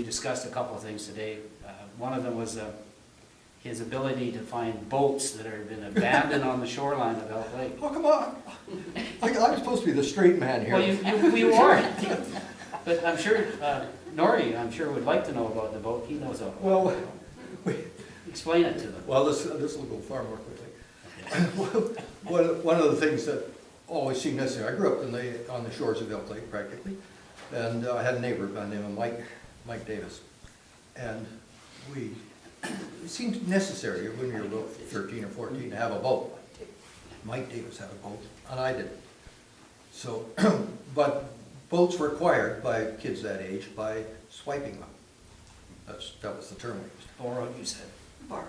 discussed a couple of things today. One of them was his ability to find boats that have been abandoned on the shoreline of Elk Lake. Oh, come on. I'm supposed to be the straight man here. Well, you are. But I'm sure, Nori, I'm sure would like to know about the boat. He knows about it. Well, Explain it to them. well, this will go far more quickly. One of the things that always seemed necessary, I grew up on the shores of Elk Lake practically, and I had a neighbor by the name of Mike Davis. And it seemed necessary when you were about 13 or 14 to have a boat. Mike Davis had a boat, and I didn't. So, but boats were acquired by kids that age by swiping them. That was the term we used. Borrow, you said. Borrow.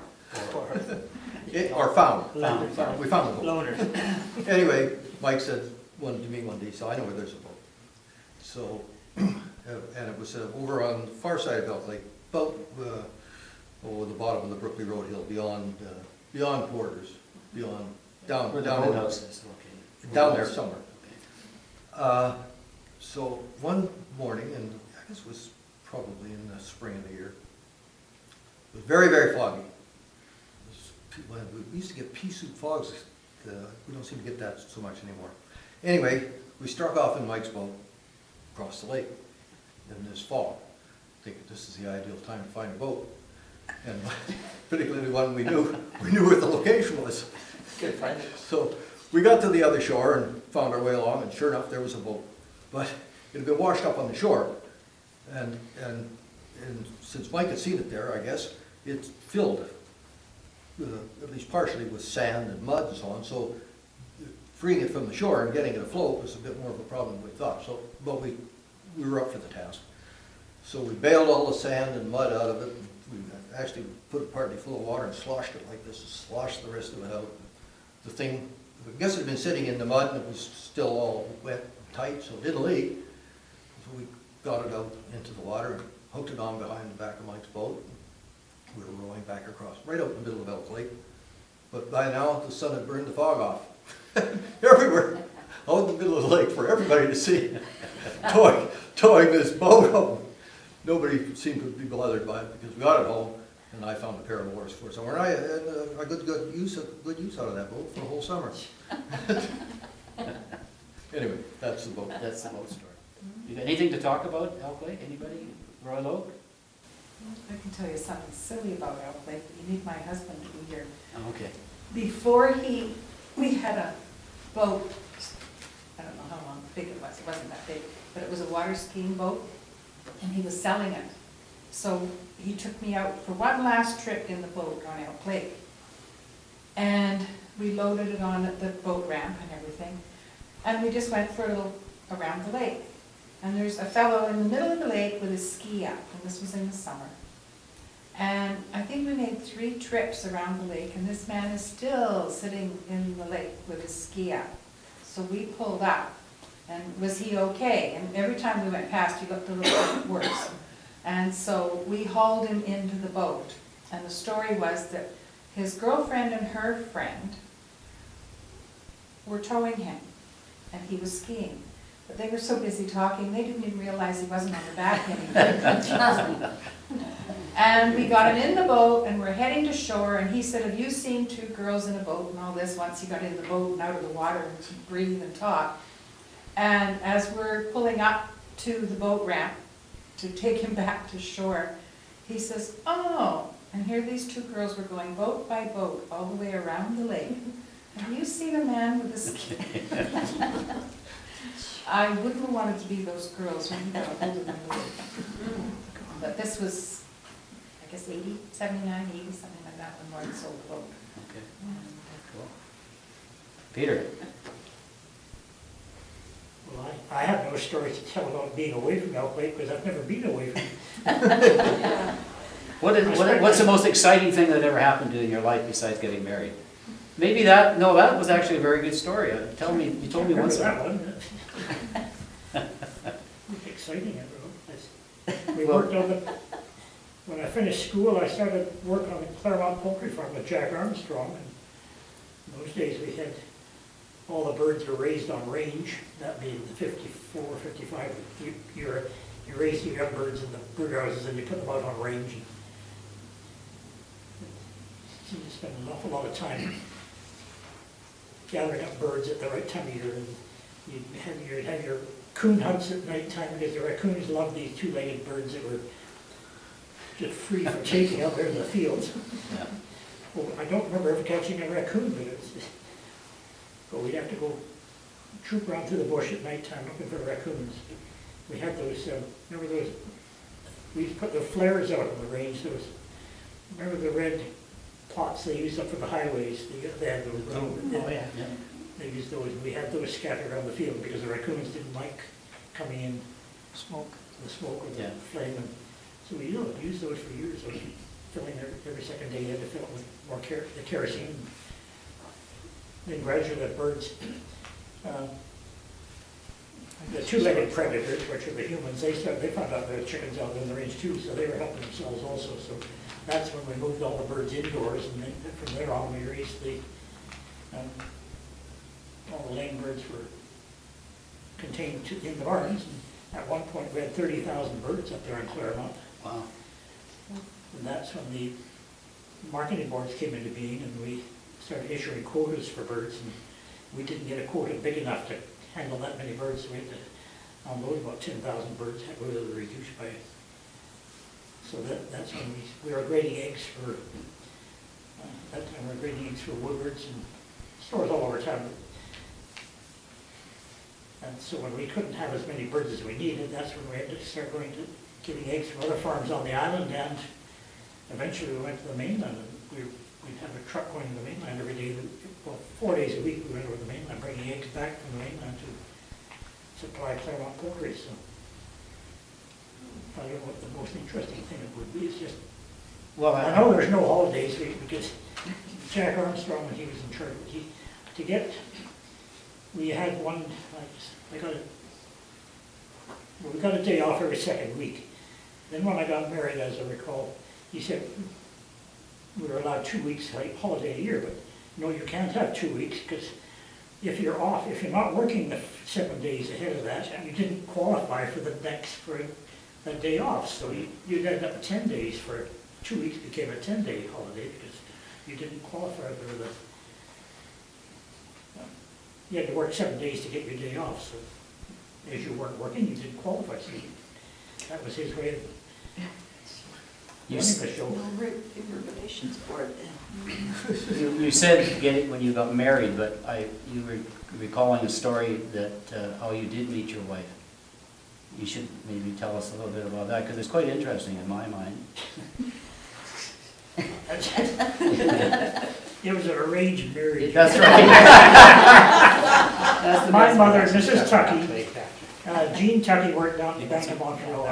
Or found. Found. We found the boat. Loaners. Anyway, Mike said one to me one day, so I know where there's a boat. So, and it was over on the far side of Elk Lake, about the bottom of the Brookley Road hill, beyond Porter's, down Where the boathouse is located. down there somewhere. Okay. So one morning, and I guess it was probably in the spring of the year, it was very, very foggy. We used to get pea soup fogs. We don't seem to get that so much anymore. Anyway, we struck off in Mike's boat across the lake in this fog, thinking this is the ideal time to find a boat. And particularly one we knew where the location was. Good find it. So we got to the other shore and found our way along, and sure enough, there was a boat. But it had been washed up on the shore, and since Mike had seen it there, I guess, it filled, at least partially, with sand and mud and so on, so freeing it from the shore and getting it afloat was a bit more of a problem than we thought. So, but we were up for the task. So we bailed all the sand and mud out of it. We actually put it partly full of water and sloshed it like this, and sloshed the rest of it out. The thing, I guess it had been sitting in the mud and it was still all wet and tight, so it didn't leak. So we got it out into the water and hooked it on behind the back of Mike's boat. We were rowing back across, right out in the middle of Elk Lake. But by now, the sun had burned the fog off. Everywhere, out in the middle of the lake for everybody to see, towing this boat home. Nobody seemed to be bothered by it because we got it home, and I found a pair of oars for somewhere. And I had a good use out of that boat for the whole summer. Anyway, that's the boat. That's the boat story. You got anything to talk about Elk Lake? Anybody? Royal Oak? I can tell you something silly about Elk Lake. You need my husband to be here. Oh, okay. Before we had a boat, I don't know how long, big it was, it wasn't that big, but it was a water skiing boat, and he was selling it. So he took me out for one last trip in the boat on Elk Lake. And we loaded it on at the boat ramp and everything. And we just went for a little around the lake. And there's a fellow in the middle of the lake with his ski up, and this was in the summer. And I think we made 3 trips around the lake, and this man is still sitting in the lake with his ski up. So we pulled up, and was he okay? And every time we went past, he looked a little bit worse. And so we hauled him into the boat. And the story was that his girlfriend and her friend were towing him, and he was skiing. But they were so busy talking, they didn't even realize he wasn't on the back anymore. And we got him in the boat, and we're heading to shore, and he said, have you seen 2 girls in a boat and all this? Once he got in the boat and out of the water and breathe and talk. And as we're pulling up to the boat ramp to take him back to shore, he says, oh, and here these 2 girls were going boat by boat all the way around the lake. Have you seen a man with a ski? I wouldn't have wanted to be those girls when he got older than me. But this was, I guess, 80, 79, 80, something like that, when Martin sold the boat. Okay. Cool. Peter? Well, I have no story to tell about being away from Elk Lake because I've never been away from it. What's the most exciting thing that ever happened to you in your life besides getting married? Maybe that was actually a very good story. You told me once. That one. Exciting, we worked on it. When I finished school, I started working on the Claremont Poultry Farm with Jack Armstrong. And in those days, we had all the birds were raised on range. That being the 54, 55 year. you raise your young birds in the birdhouses and you put them out on range. And so you spend an awful lot of time gathering up birds at the right time of year. And you'd have your coon hunts at night time because the raccoons love these two-legged birds that were just free for chasing out there in the fields. Yeah. Well, I don't remember ever catching a raccoon, but we'd have to go troop around through the bush at nighttime looking for raccoons. We had those, remember those, we used to put the flares out on the range, remember the red plots they used up for the highways? They had those. Oh, yeah. They used those, we had those scattered around the field because the raccoons didn't like coming in, the smoke or the Yeah. flame. And so we used those for years, those filling every second day, you had to fill it with more the kerosene. Then gradually the birds, the two-legged predators, which are the humans, they found out there were chickens out there in the range too, so they were helping themselves also. So that's when we moved all the birds indoors, and then from there on we raised all the lame birds were contained in the barns. And at one point we had 30,000 birds up there in Claremont. Wow. And that's when the marketing boards came into being, and we started issuing quotas for birds, and we didn't get a quota big enough to handle that many birds, so we had to unload about 10,000 birds, that was reduced by. So that's when we were grading eggs for, that time we were grading eggs for Woodwards and stores all over town. And so when we couldn't have as many birds as we needed, that's when we had to start going to getting eggs from other farms on the island, and eventually we went to the mainland, and we'd have a truck going to the mainland every day. Well, 4 days a week we went over to the mainland, bringing eggs back from the mainland to supply Claremont poultry. So I don't know what the most interesting thing it would be. It's just, Well, I know there's no holidays because Jack Armstrong, when he was in charge, we had one, we got a day off every second week. Then when I got married, as I recall, he said we were allowed 2 weeks holiday a year, but no, you can't have 2 weeks, because if you're off, if you're not working the 7 days ahead of that, you didn't qualify for the next, for a day off. So you'd end up with 10 days for 2 weeks became a 10-day holiday because you didn't qualify for the, you had to work 7 days to get your day off. So as you weren't working, you didn't qualify. So that was his way of You running the show. No reservations for it then. You said when you got married, but you were recalling a story that how you did meet your wife. You should maybe tell us a little bit about that, because it's quite interesting in my mind. It was an arranged marriage. That's right. My mother, Mrs. Tuckey, Jean Tuckey worked down at the Bank of Montreal,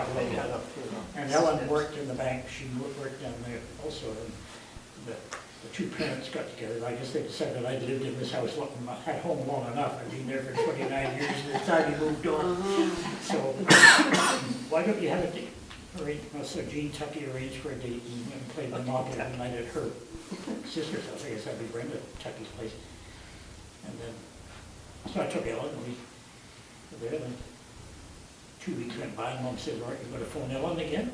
and Ellen worked in the bank. She worked down there also. And the two parents got together. I guess they decided I'd lived in this house, had home long enough. I'd been there for 29 years, and the time he moved on. So why don't you have a date? So Jean Tuckey arranged for a date and went and played Monopoly one night at her sister's house. I guess that'd be Brenda Tuckey's place. And then, so I took Ellen, and we were there. Then 2 weeks went by, and Mom said, "All right, you got to phone Ellen again?"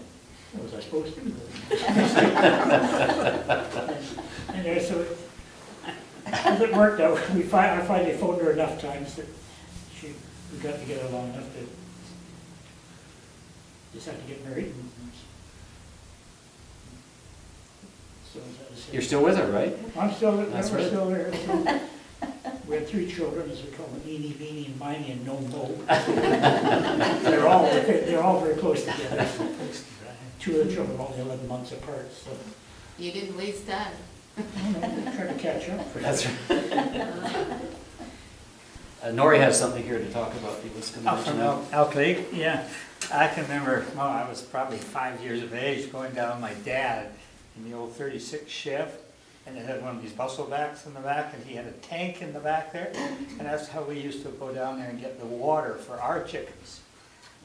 What was I supposed to? And so as it worked out, I finally phoned her enough times that we got together long enough to decide to get married. So that was it. You're still with her, right? I'm still, we're That's right. still there. So we had 3 children, as we call them, Eenie, Meenie, and Miney, and No Mo. They're all very close together. 2 of the children are only 11 months apart, so You didn't waste time. I'm trying to catch up. That's right. Nori has something here to talk about. What's going Oh, to from mention now. Elk Lake, yeah. I can remember, well, I was probably 5 years of age going down with my dad in the old 36 Chev, and it had one of these bustle backs in the back, and he had a tank in the back there, and that's how we used to go down there and get the water for our chickens.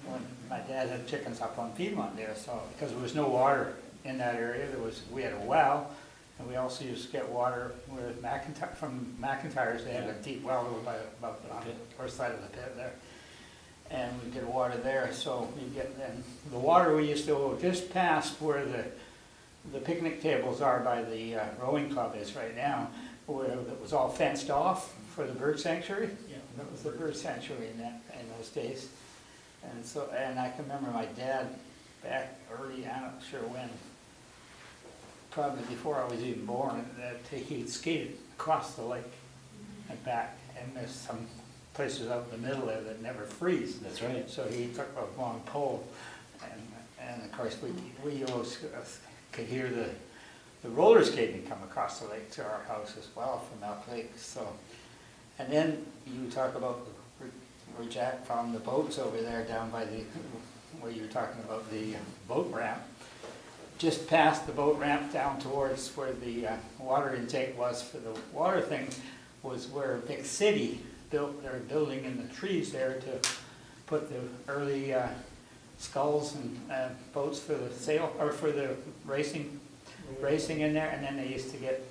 When my dad had chickens up on Piedmont there, so, because there was no water in that area, we had a well, and we also used to get water with from McIntyre's. They had a deep well over by about on the north side of the pit there. and we get water there, so we get, and the water we used to go just past where the picnic tables are by the rowing club is right now, where it was all fenced off for the bird sanctuary. Yeah. That was the bird sanctuary in those days. And so, and I can remember my dad back early, I'm not sure when, probably before I was even born, that he skated across the lake and back, and there's some places out in the middle there that never freeze. That's right. So he took a long pole, and of course, we always could hear the roller skating come across the lake to our house as well from Elk Lake, so. And then you talk about where Jack found the boats over there down by where you were talking about the boat ramp. Just past the boat ramp down towards where the water intake was for the water thing was where Big City built their building in the trees there to put the early sculls and boats for the sail, or for the racing in there. And then they used to get,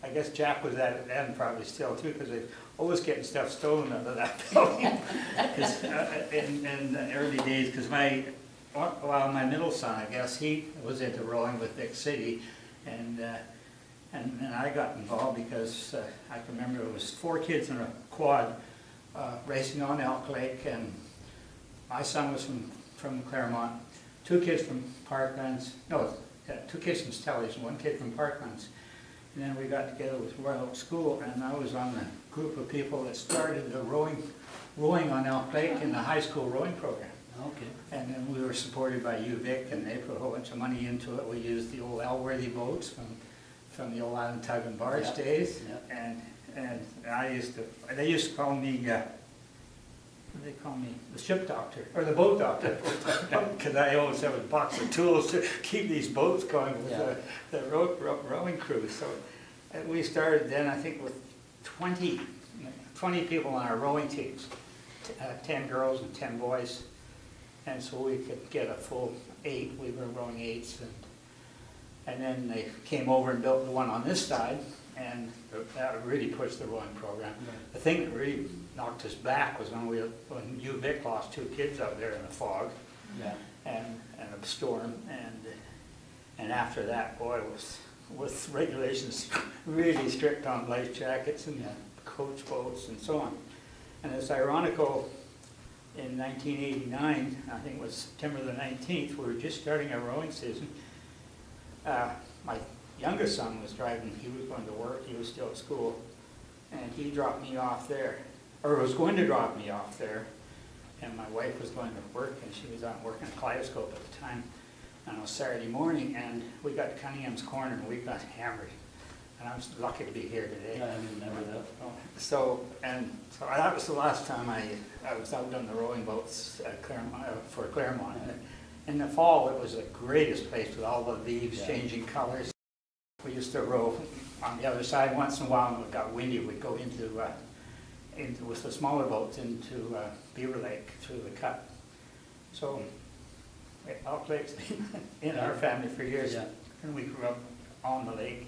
I guess Jack was at it then probably still too, because they're always getting stuff stolen out of that building. 'Cause, in the early days, because my middle son, I guess, he was into rowing with Big City, and I got involved because I can remember it was 4 kids in a quad racing on Elk Lake, and my son was from Claremont, 2 kids from Parklands, no, 2 kids from Stellies and 1 kid from Parklands. And then we got together with Royal Oak School, and I was on the group of people that started the rowing on Elk Lake in the high school rowing program. Okay. And then we were supported by UVic, and they put a whole bunch of money into it. We used the old Elworthy boats from the old Island Tug and Barge Yep. days. Yep. And they used to call me, what did they call me? The ship doctor, or the boat doctor. Because I always have a box of tools to keep these boats going with Yeah. the rowing crew. So we started then, I think, with 20 people on our rowing teams, 10 girls and 10 boys. And so we could get a full 8, we were rowing 8s, and then they came over and built the one on this side, and that really pushed the rowing program. The thing that really knocked us back was when UVic lost 2 kids out there in the fog, Yeah. and a storm, and after that, boy, was regulations really strict on life jackets and coach boats and so on. And it's ironical, in 1989, I think it was September the 19th, we were just starting our rowing season. My youngest son was driving, he was going to work, he was still at school, and he dropped me off there, or was going to drop me off there, and my wife was going to work, and she was out working at Kaleidoscope at the time, on a Saturday morning, and we got to Cunningham's Corner, and we got hammered. And I was lucky to be here today. Yeah, I remember that. So that was the last time I was out on the rowing boats at Claremont, for Claremont. In the fall, it was the greatest place with all the leaves changing colors. We used to row on the other side. Once in a while, when it got windy, we'd go into with the smaller boats into Beaver Lake through the cut. So Elk Lake's been in our family for years. Yeah. And we grew up on the lake,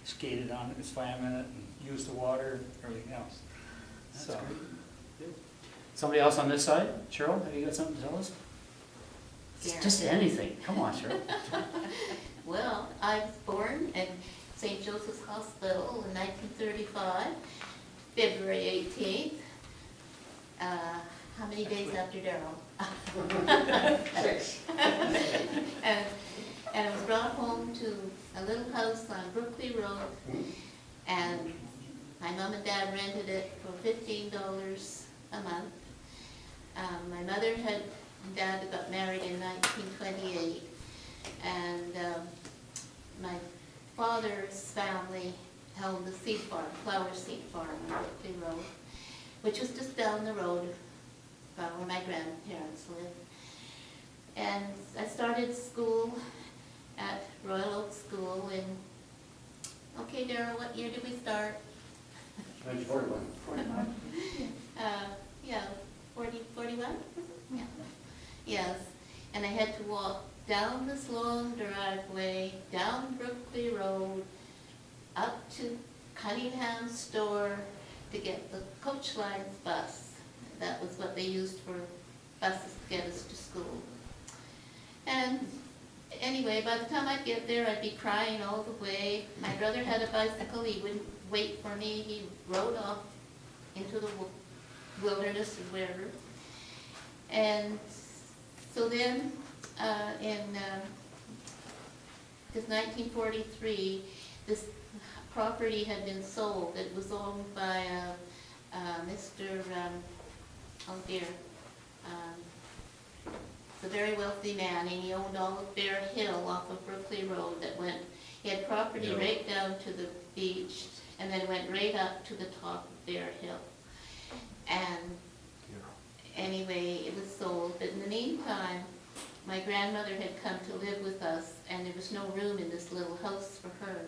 skated on it and swam in it and used the water and everything else. That's So, great. Good. Somebody else on this side? Cheryl, have you got something to tell us? Yeah. Just anything. Come on, Cheryl. Well, I was born in St. Joseph's Hospital in 1935, February 18th. How many days after Darrell? 6. And I was brought home to a little house on Brookley Road, and my mom and dad rented it for $15 a month. My mother and dad got married in 1928, and my father's family held the seed farm, flower seed farm on Brookley Road, which was just down the road from where my grandparents lived. And I started school at Royal Oak School in, okay, Darrell, what year did we start? 41. Yeah, 41? Yeah. Yes, and I had to walk down this long driveway, down Brookley Road, up to Cunningham's store to get the Coach Line's bus. That was what they used for buses to get us to school. And anyway, by the time I'd get there, I'd be crying all the way. My brother had a bicycle, he wouldn't wait for me, he rode off into the wilderness or wherever. And so then, in 1943, this property had been sold. It was owned by Mr. Oh dear, a very wealthy man, and he owned all of Bear Hill off of Brookley Road that went, he had property right down to the beach, and then went right up to the top of Bear Hill. And anyway, it was sold, but in the meantime, my grandmother had come to live with us, and there was no room in this little house for her.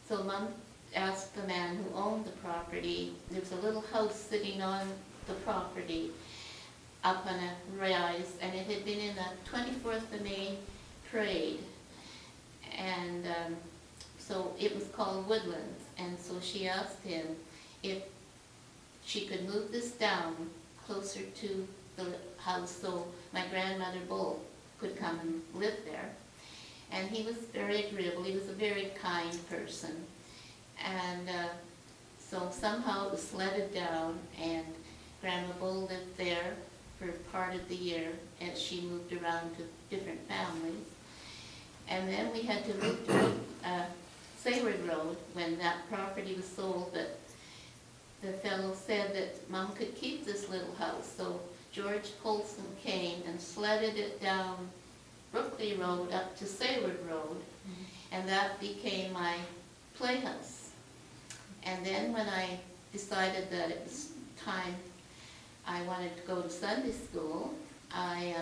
So Mom asked the man who owned the property, there was a little house sitting on the property up on a rise, and it had been in a 24th of May parade. And so it was called Woodlands, and so she asked him if she could move this down closer to the house so my grandmother Bull could come and live there. And he was very agreeable, he was a very kind person. And so somehow it was sledded down, and Grandma Bull lived there for part of the year as she moved around to different families. And then we had to move to Sayward Road when that property was sold, but the fellow said that Mom could keep this little house. So George Colson came and sledded it down Brookley Road up to Sayward Road, and that became my playhouse. And then when I decided that it was time I wanted to go to Sunday school, I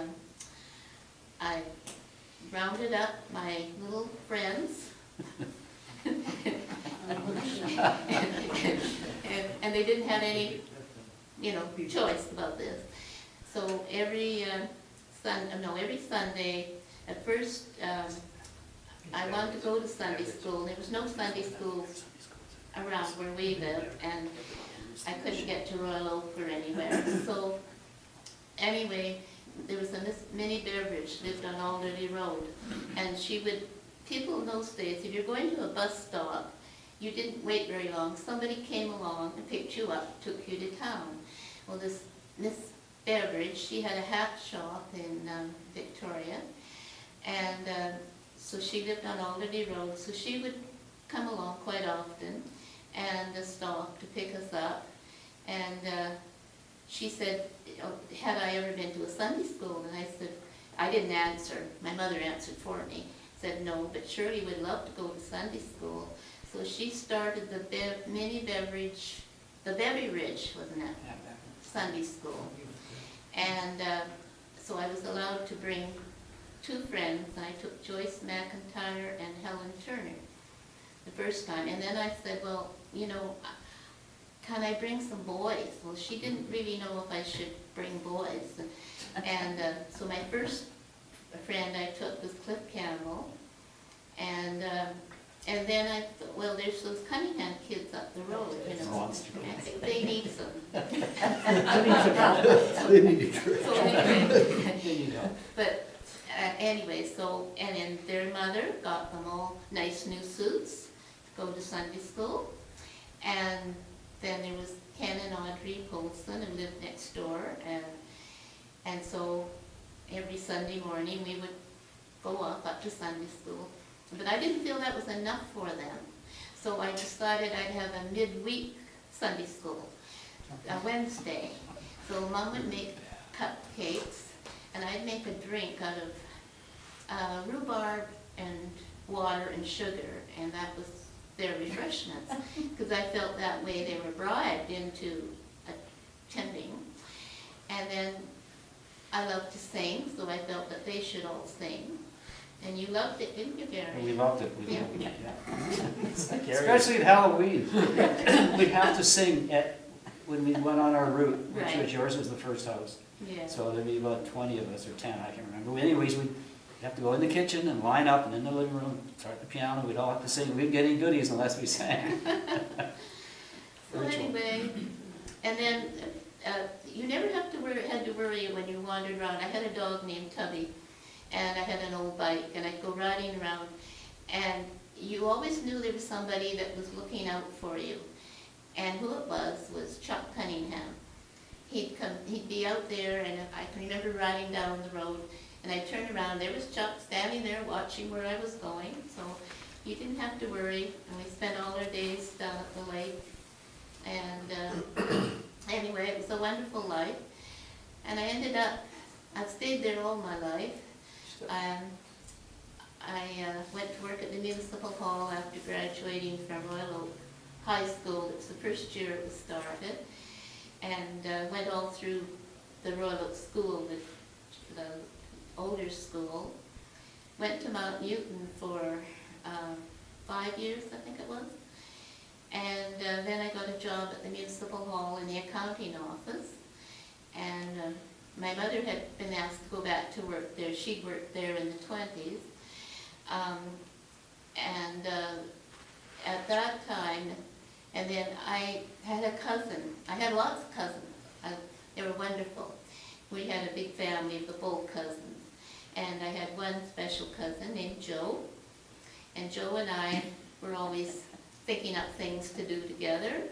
rounded up my little friends, and they didn't have any, choice about this. So every Sunday, at first, I wanted to go to Sunday school. There was no Sunday schools around where we lived, and I couldn't get to Royal Oak or anywhere. So anyway, there was a Miss Minnie Beveridge lived on Alderley Road, and people in those days, if you're going to a bus stop, you didn't wait very long. Somebody came along and picked you up, took you to town. Well, this Miss Beveridge, she had a hat shop in Victoria, and so she lived on Alderley Road, so she would come along quite often and stop to pick us up. And she said, had I ever been to a Sunday school? And I said, I didn't answer. My mother answered for me. Said no, but Shirley would love to go to Sunday school. So she started the Minnie Beveridge, the Bevy Ridge, wasn't it? Sunday school. And so I was allowed to bring two friends. I took Joyce McIntyre and Helen Turner the first time. And then I said, well, can I bring some boys? Well, she didn't really know if I should bring boys. And so my first friend I took was Cliff Campbell. And then I thought, well, there's those Cunningham kids up the road, I think they need some. They need to. So anyway, but anyway, and then their mother got them all nice new suits to go to Sunday school. And then there was Ken and Audrey Polson who lived next door, and so every Sunday morning we would go off up to Sunday school. But I didn't feel that was enough for them, so I decided I'd have a midweek Sunday school, a Wednesday. So Mom would make cupcakes, and I'd make a drink out of rhubarb and water and sugar, and that was their refreshments, because I felt that way they were bribed into attending. And then I loved to sing, so I felt that they should all sing. And you loved it, didn't you, Gary? We loved it. Yeah. Especially at Halloween. We'd have to sing when we went on our route, which Right. was yours was the first house. Yeah. So there'd be about 20 of us, or 10, I can't remember. But anyways, we'd have to go in the kitchen and line up, and in the living room, start the piano, we'd all have to sing. We'd get any goodies unless we sang. So anyway, and then you never had to worry when you wandered around. I had a dog named Tubby, and I had an old bike, and I'd go riding around, and you always knew there was somebody that was looking out for you. And who it was Chuck Cunningham. He'd be out there, and I can remember riding down the road, and I'd turn around, there was Chuck standing there watching where I was going, so you didn't have to worry, and we spent all our days down at the lake. And anyway, it was a wonderful life, and I've stayed there all my life. I went to work at the Municipal Hall after graduating from Royal Oak High School. It was the first year it was started, and went all through the Royal Oak School, the older school. Went to Mount Newton for 5 years, I think it was. And then I got a job at the Municipal Hall in the accounting office. And my mother had been asked to go back to work there. She'd worked there in the 20s. At that time, and then I had a cousin. I had lots of cousins. They were wonderful. We had a big family of the full cousins. And I had one special cousin named Joe. And Joe and I were always thinking up things to do together.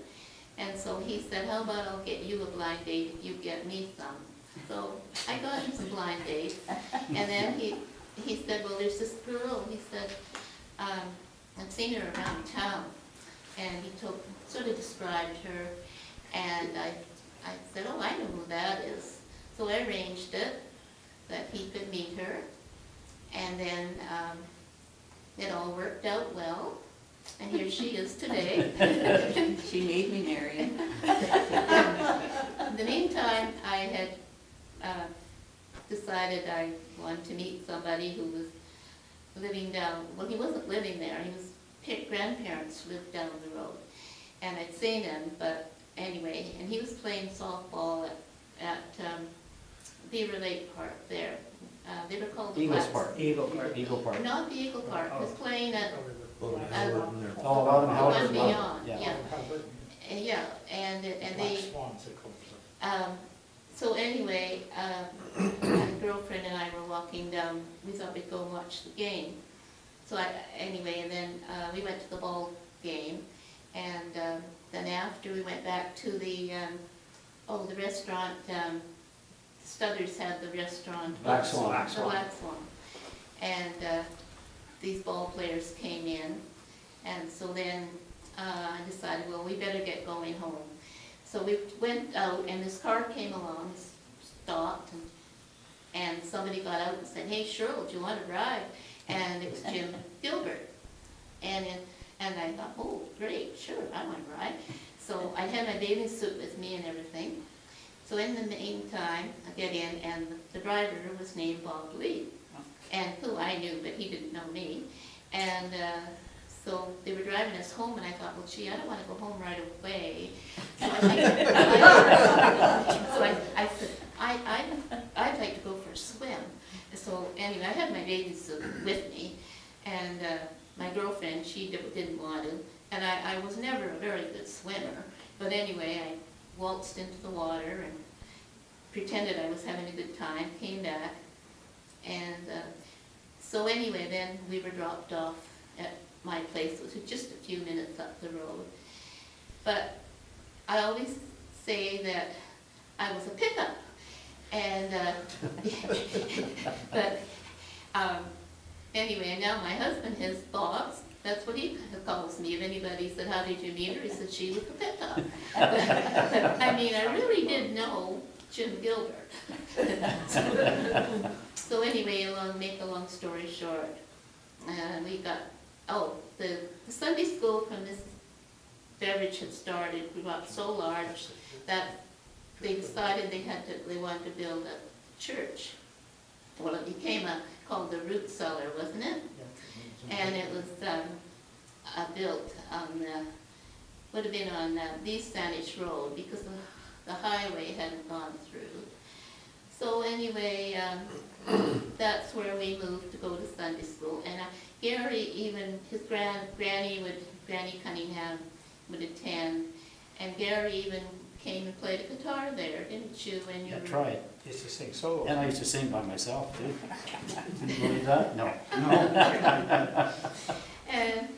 And so he said, how about I'll get you a blind date if you get me some. So I got him some blind dates. And then he said, well, there's this girl. He said, I've seen her around town. And he sort of described her. And I said, oh, I know who that is. So I arranged it that he could meet her. And then it all worked out well. And here she is today. She made me marry him. In the meantime, I had decided I wanted to meet somebody who was living down, well, he wasn't living there, his grandparents lived down the road. And I'd seen him, but anyway, and he was playing softball at Beaver Lake Park there. They were called the Eagles Flats. Park. Eagle Park. Not the Eagle Park, he was playing at Oh, Oh, out in one Halbert. beyond, Yeah. yeah. Yeah, and they, Swans, they call them. so anyway, my girlfriend and I were walking down, we thought we'd go and watch the game. So anyway, and then we went to the ball game, and then after we went back to the restaurant, Stuthers had the restaurant. Black Swan. The Black Swan. And these ball players came in, and so then I decided, well, we better get going home. So we went out, and this car came along, stopped, and somebody got out and said, hey, Cheryl, do you want to ride? And it was Jim Gilbert. And I thought, oh, great, sure, I want to ride. So I had my bathing suit with me and everything. So in the meantime, I get in, and the driver was named Bob Lee, and who I knew, but he didn't know me. And so they were driving us home, and I thought, well, gee, I don't want to go home right away. So I said, I'd like to go for a swim. So anyway, I had my bathing suit with me, and my girlfriend, she didn't want to, and I was never a very good swimmer. But anyway, I waltzed into the water and pretended I was having a good time, came back, and so anyway, then we were dropped off at my place, which was just a few minutes up the road. But I always say that I was a pickup, and but anyway, and now my husband has Bob's. That's what he calls me. If anybody said, how did you meet her? He said, she was a pickup. I mean, I really did know Jim Gilbert. So anyway, make a long story short, we got, the Sunday school from this Beveridge had started, we got so large that they decided they wanted to build a church. Well, it became called the Root Cellar, wasn't it? And it was built on would have been on East Saanich Road, because the highway hadn't gone through. So anyway, that's where we moved to go to Sunday school. And Gary, even his Granny Cunningham would attend, and Gary even came and played a guitar there, didn't you? When you Yeah, were- try it. Used to sing solo. And I used to sing by myself, too. Didn't you believe that? No. And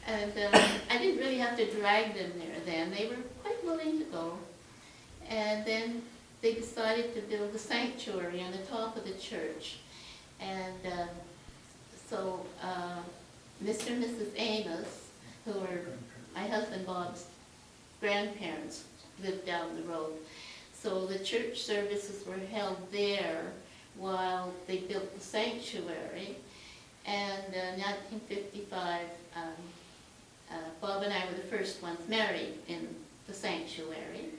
I didn't really have to drag them there then. They were quite willing to go. And then they decided to build a sanctuary on the top of the church. And so Mr. and Mrs. Amos, who were my husband Bob's grandparents, lived down the road. So the church services were held there while they built the sanctuary. And in 1955, Bob and I were the first ones married in the sanctuary.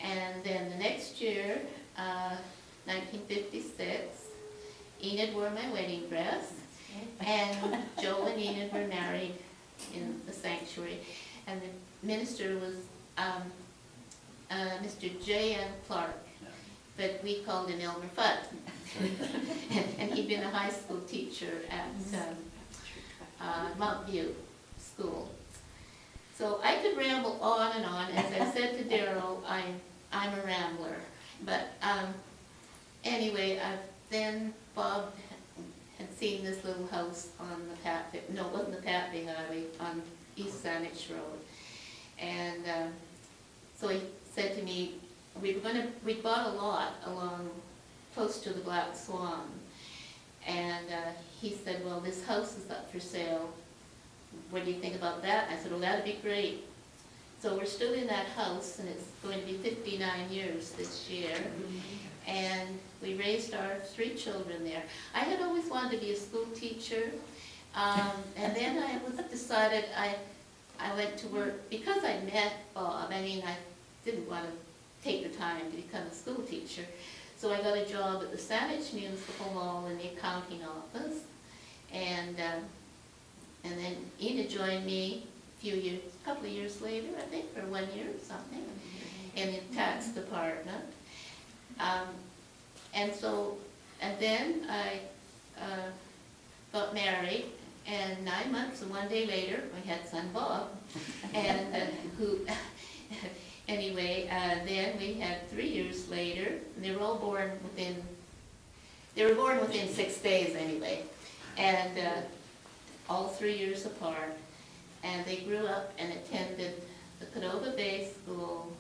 And then the next year, 1956, Enid wore my wedding dress, and Joe and Enid were married in the sanctuary. And the minister was Mr. J.M. Clark, but we called him Elmer Fudd. And he'd been a high school teacher at Mount View School. So I could ramble on and on. As I said to Daryl, I'm a rambler. But anyway, then Bob had seen this little house on the no, it wasn't the Pathway Highway, on East Saanich Road. And so he said to me, we bought a lot along close to the Black Swan. And he said, well, this house is up for sale. What do you think about that? I said, well, that'd be great. So we're still in that house, and it's going to be 59 years this year. And we raised our 3 children there. I had always wanted to be a school teacher. And then I decided I went to work, because I met Bob, I mean, I didn't want to take the time to become a school teacher. So I got a job at the Saanich Municipal Hall in the accounting office. And then Enid joined me a couple of years later, I think, or 1 year or something, in the tax department. And then I got married, and 9 months and 1 day later, we had son Bob, and anyway, then we had 3 years later, and they were all born within 6 days anyway, and all 3 years apart. And they grew up and attended the Cadova Bay School,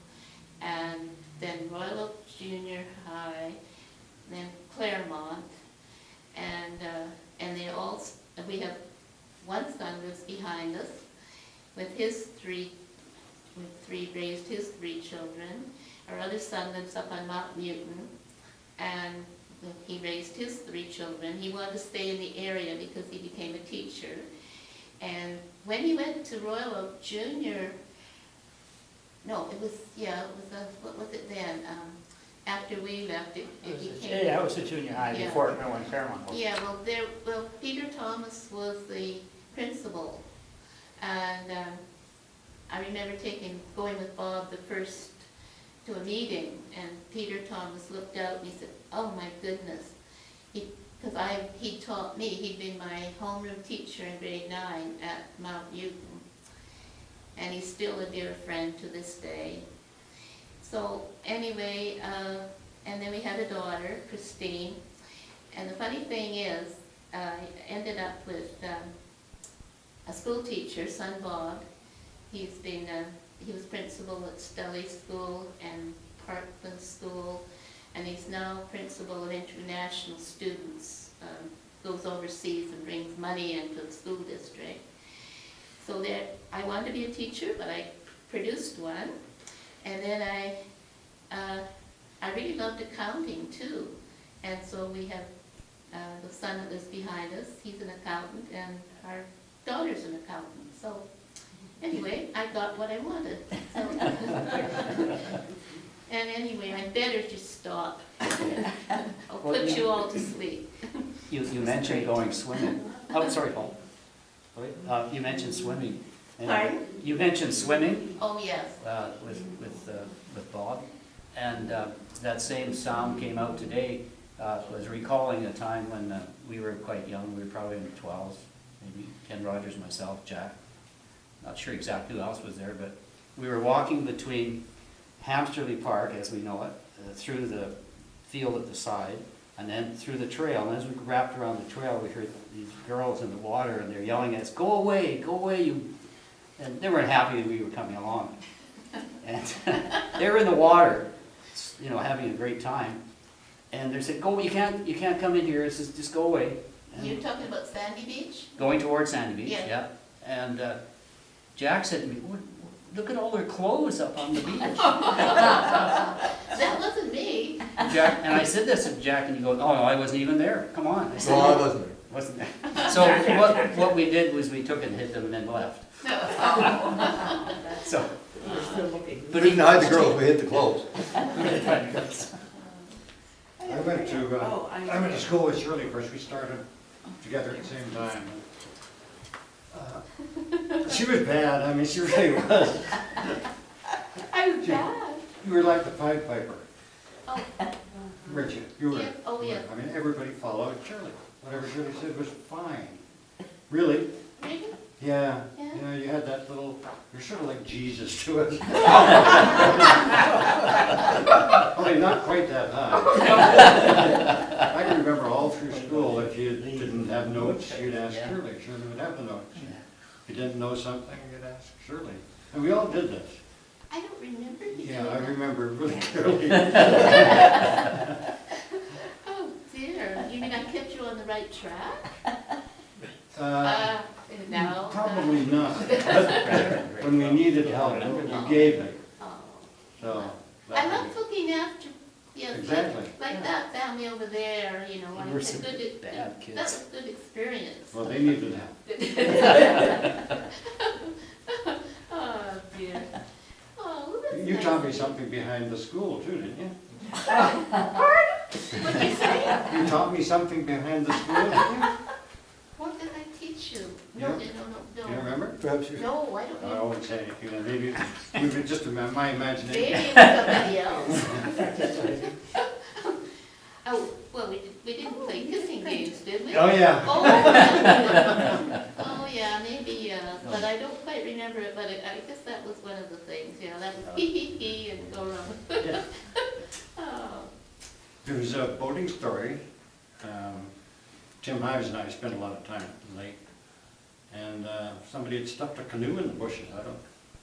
and then Royal Oak Junior High, then Claremont, and they all, we have one son lives behind us with raised his 3 children. Our other son lives up on Mount Newton, and he raised his 3 children. He wanted to stay in the area because he became a teacher. And when he went to Royal Oak Junior, what was it then? After we left, it became... Yeah, it was a junior high Yeah. before it went when Fairmont was. Yeah, well, Peter Thomas was the principal, and I remember going with Bob to a meeting, and Peter Thomas looked out and he said, "Oh my goodness," because he taught me. He'd been my homeroom teacher in grade 9 at Mount Newton, and he's still a dear friend to this day. So anyway, and then we had a daughter, Christine, and the funny thing is, I ended up with a school teacher, son Bob. He was principal at Stelly School and Parkland School, and he's now principal of international students, goes overseas and brings money into the school district. So I wanted to be a teacher, but I produced one. And then I really loved accounting too. And so we have the son that lives behind us, he's an accountant, and our daughter's an accountant. So anyway, I got what I wanted. So and anyway, I better just stop. I'll put you all to sleep. You mentioned going swimming. Oh, sorry, Paul. You mentioned swimming. And Pardon? You mentioned swimming Oh, yes. with Bob. And that same sound came out today, was recalling a time when we were quite young. We were probably in the 12s, maybe Ken Rogers, myself, Jack. Not sure exactly who else was there, but we were walking between Hamsterley Park, as we know it, through the field at the side, and then through the trail. And as we wrapped around the trail, we heard these girls in the water, and they're yelling at us, go away, you. And they weren't happy that we were coming along. And they were in the water, you know, having a great time. And they said, go, you can't come in here, just go away. And You're talking about Sandy Beach? going towards Sandy Beach, Yeah. yeah. And Jack said to me, look at all their clothes up on the beach. That wasn't me. Jack, and I said this to Jack, and he goes, oh, no, I wasn't even there, come on. I said, No, I wasn't there. wasn't there. So what we did was we took it and hit them and then left. So, We're still looking. We didn't hide the girls, we hit the clothes. I went to school with Shirley, of course, we started together at the same time. She was bad, I mean, she really was. I was bad. You were like the Pied Piper, Oh, weren't you? You were. Yeah, oh, yeah. I mean, everybody followed Shirley. Whatever Shirley said was fine. Really? really? Yeah. Yeah. You know, you had that little, you're sort of like Jesus to us. Only not quite that high. I can remember all through school, if you didn't have notes, you'd ask Shirley. Shirley would have the notes. If you didn't know something, you'd ask Shirley. And we all did this. I don't remember you Yeah, doing I that. remember really clearly. Oh dear, you mean I kept you on the right track? Uh, No. Probably not. When we needed help, you gave me, Oh. so. I that love looking after, yes, Exactly. like that family over there, you know, We I were had some good, bad that kids. was a good experience. Well, they needed help. Oh dear. Oh, well, that's You nice. taught me something behind the school too, didn't you? What'd you say? You taught me something behind the school, didn't you? What did I teach you? No, Yeah. no, Do you no. remember? Perhaps you. No, I don't I know. won't say it, you know, maybe, maybe just my Maybe imagination. it was somebody else. Oh, well, we didn't play kissing games, did we? Oh, yeah. Oh, oh, yeah, maybe, but I don't quite remember it, but I guess that was one of the things, yeah, that was hee hee hee and go around. Yeah. Oh, There was a boating story. Tim Hives and I spent a lot of time at the lake. And somebody had stuffed a canoe in the bushes. I don't